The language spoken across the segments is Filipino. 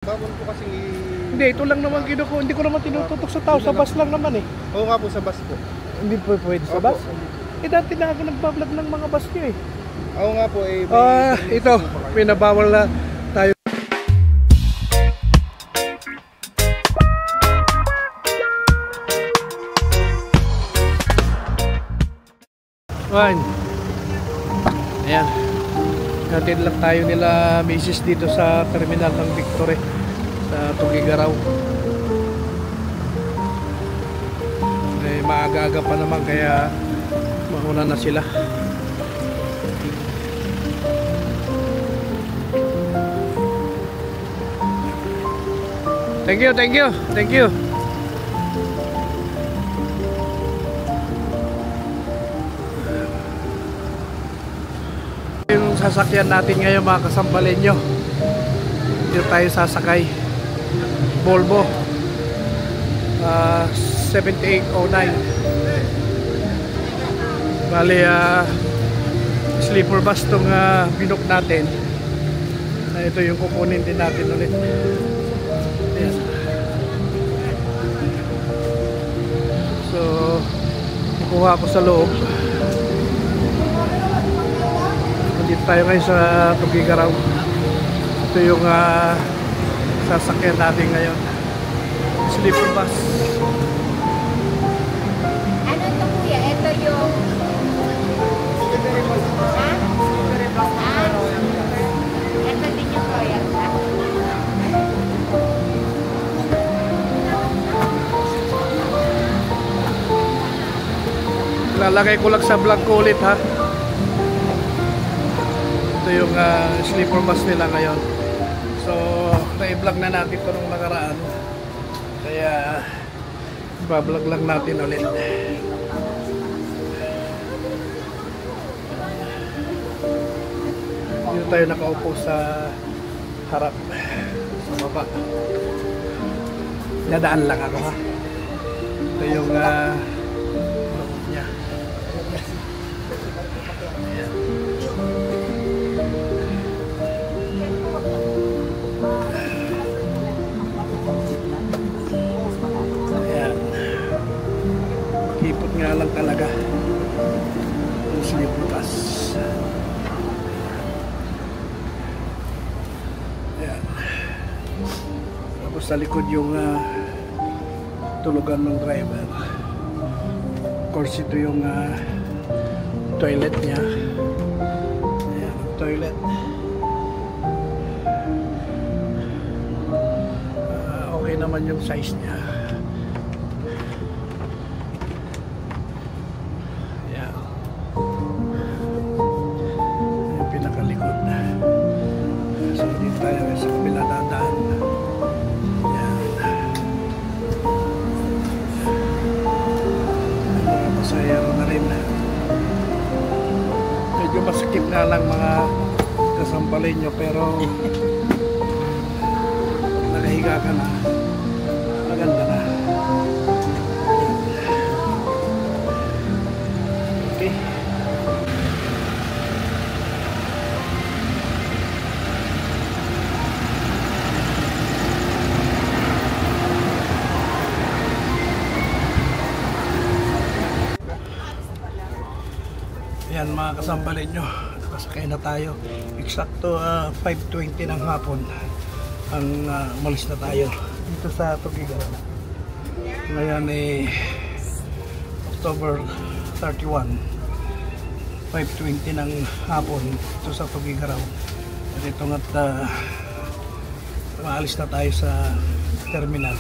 Bawal po kasi... Hindi, ito lang naman kinuko. Hindi ko naman tinututok sa tao. Sa bus lang naman eh. Oo nga po, sa bus po. Hindi po pwede sa bus? Eh dati na ako nagbablog ng mga bus nyo eh. Oo nga po eh. Ito, pinabawal na tayo. One. Ayan. Natin lang tayo nila misis dito sa terminal ng Victory sa Tugigaraw. Eh, maaga-aga pa naman kaya mauna na sila. Thank you, thank you, thank you. Yung sasakyan natin ngayon mga kasambalenyo, dito tayo sasakay. Volvo 7809. Bali sleeper bus tong binook natin. Ito yung kukunin din natin ulit. Ayan. So kukuha ko sa loob. Dito tayo ngayon sa Tugigaraw. Ito yung sasakyan natin ngayon. Sleeper bus. Ano ito kuya? Ito yung... Ha? Ito din yung royal ha? Lalagay ko lang sa vlog ko ulit ha. Ito yung sleeper bus nila ngayon. So na-vlog na natin ito nung nakaraan. Kaya i-vlog lang natin ulit. Dito tayo nakaupo sa harap. Sa baba. Nadaan lang ako ha. Ito yung loob niya. Ayan. Hipot nga lang talaga yung sleeper bus. Ayan. Tapos sa likod yung tulugan ng driver. Of course ito yung toilet niya. Ayan, toilet. Okay naman yung size niya. Sa kabila dadaan. Yan. Mga pasahero na rin. Medyo masakit na lang mga kasampalin nyo pero nakahiga ka na. Maganda na. Okay. Yan mga kasambalin nyo, nakasakay na tayo. Eksakto 5:20 ng hapon ang umalis na tayo dito sa Tugigaraw. Ngayon October 31, 5:20 ng hapon dito sa Tugigaraw. At ito nga't maalis na tayo sa terminal.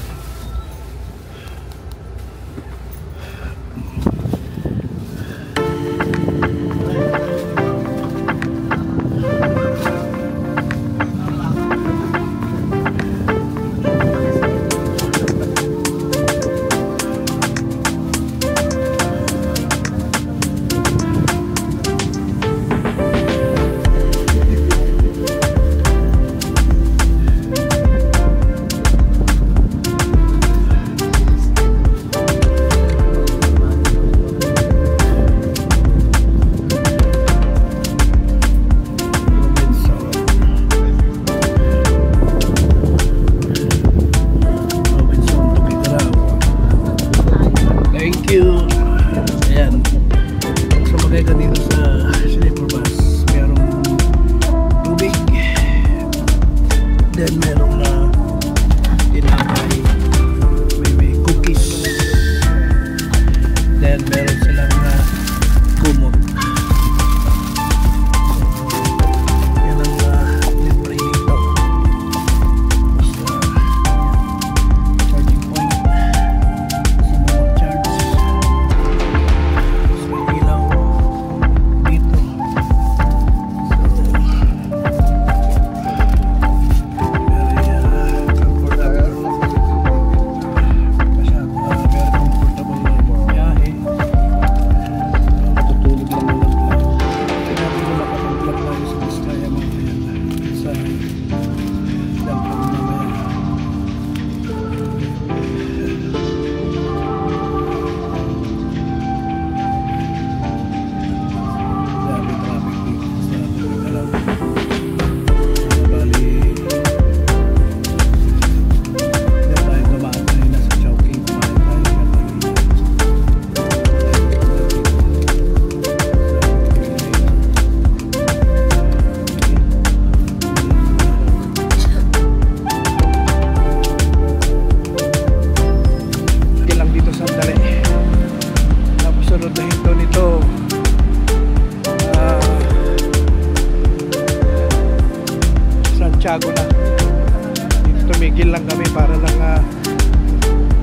tumigil lang kami para lang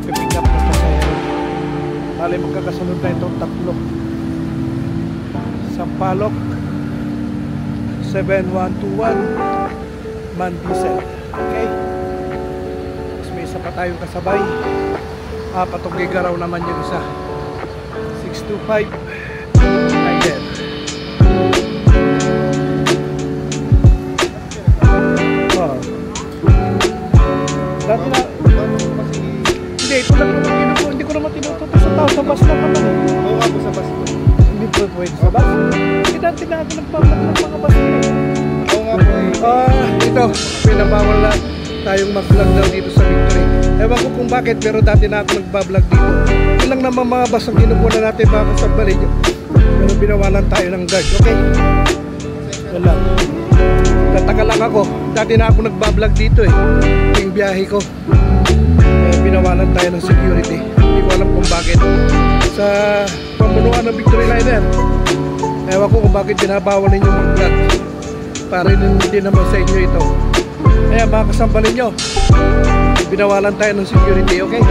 pick up na pasahero. Bali magkakasunod na itong tatlo. Sampaloc 7121 Mandisel. Okay, tapos may isa pa tayong kasabay. Patugigaraw naman yung isa, 625 Tiger. Dati na hindi, ito lang naman tinututo. Hindi ko naman tinututo sa tao. Sa bus lang naman. Oo nga po sa bus po. Hindi po pwede sa bus. Hindi dati na ako nagpapag ng mga bus nila. Oo nga po Ito, pinabawal na tayong mag-vlog daw dito sa Victory. Ewan ko kung bakit, pero dati na ako nagbablog dito. Yun lang naman mga bus ang kinukuha natin mga kasabali nyo. Pero binawalan tayo ng guard, okay? Yan lang. Tataka lang ako. Dati na ako nagbablog dito eh. Yung biyahe ko. Binawalan tayo ng security. Hindi ko alam kung bakit. Sa pamunuan ng Victory Liner, ewan ko kung bakit binabawal ninyo mag-vlog. Para hindi naman sa inyo ito. Kaya mga kasambalin nyo, binawalan tayo ng security, okay?